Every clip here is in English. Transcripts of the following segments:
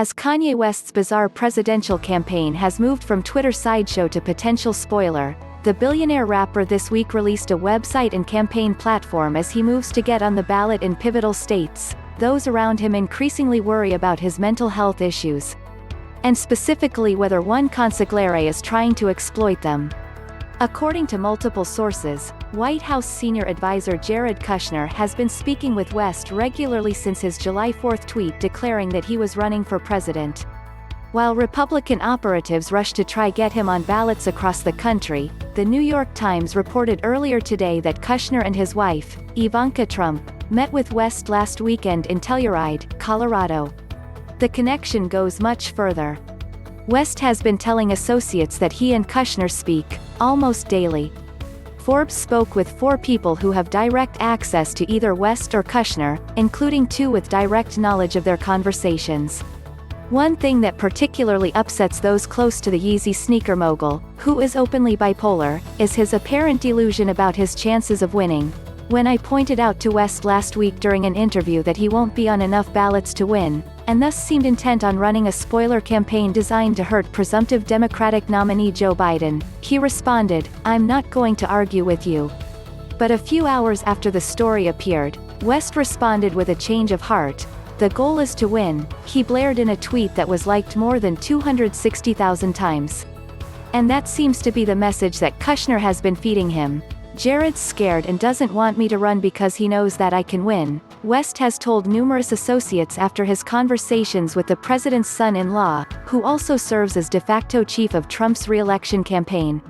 As Kanye West's bizarre presidential campaign has moved from Twitter sideshow to potential spoiler, the billionaire rapper this week released a website and campaign platform as he moves to get on the ballot in pivotal states. Those around him increasingly worry about his mental health issues, and specifically whether one consigliere is trying to exploit them. According to multiple sources, White House senior advisor Jared Kushner has been speaking with West regularly since his July 4 tweet declaring that he was running for president. While Republican operatives rushed to try get him on ballots across the country, the New York Times reported earlier today that Kushner and his wife, Ivanka Trump, met with West last weekend in Telluride, Colorado. The connection goes much further. West has been telling associates that he and Kushner speak almost daily. Forbes spoke with 4 people who have direct access to either West or Kushner, including 2 with direct knowledge of their conversations. One thing that particularly upsets those close to the Yeezy sneaker mogul, who is openly bipolar, is his apparent delusion about his chances of winning. When I pointed out to West last week during an interview that he won't be on enough ballots to win, and thus seemed intent on running a spoiler campaign designed to hurt presumptive Democratic nominee Joe Biden, he responded, "I'm not going to argue with you." But a few hours after the story appeared, West responded with a change of heart. "The goal is to win," he blared in a tweet that was liked more than 260,000 times. And that seems to be the message that Kushner has been feeding him. "Jared's scared and doesn't want me to run because he knows that I can win," West has told numerous associates after his conversations with the president's son-in-law, who also serves as de facto chief of Trump's re-election campaign.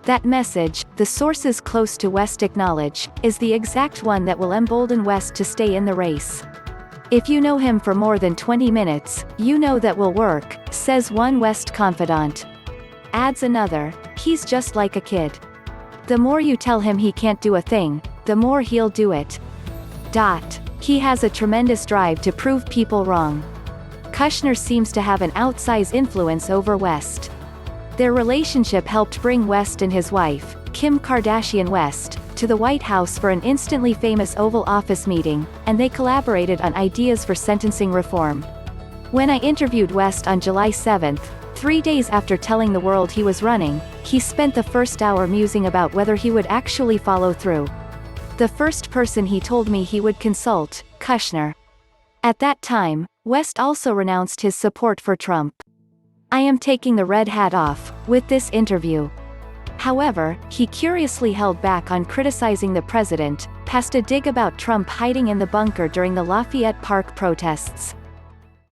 That message, the sources close to West acknowledge, is the exact one that will embolden West to stay in the race. "If you know him for more than 20 minutes, you know that will work," says one West confidant. Adds another, "He's just like a kid. The more you tell him he can't do a thing, the more he'll do it. He has a tremendous drive to prove people wrong." Kushner seems to have an outsized influence over West. Their relationship helped bring West and his wife, Kim Kardashian West, to the White House for an instantly famous Oval Office meeting, and they collaborated on ideas for sentencing reform. When I interviewed West on July 7, 3 days after telling the world he was running, he spent the first hour musing about whether he would actually follow through. "The first person he told me he would consult, Kushner." At that time, West also renounced his support for Trump. "I am taking the red hat off," with this interview. However, he curiously held back on criticizing the president, past a dig about Trump hiding in the bunker during the Lafayette Park protests.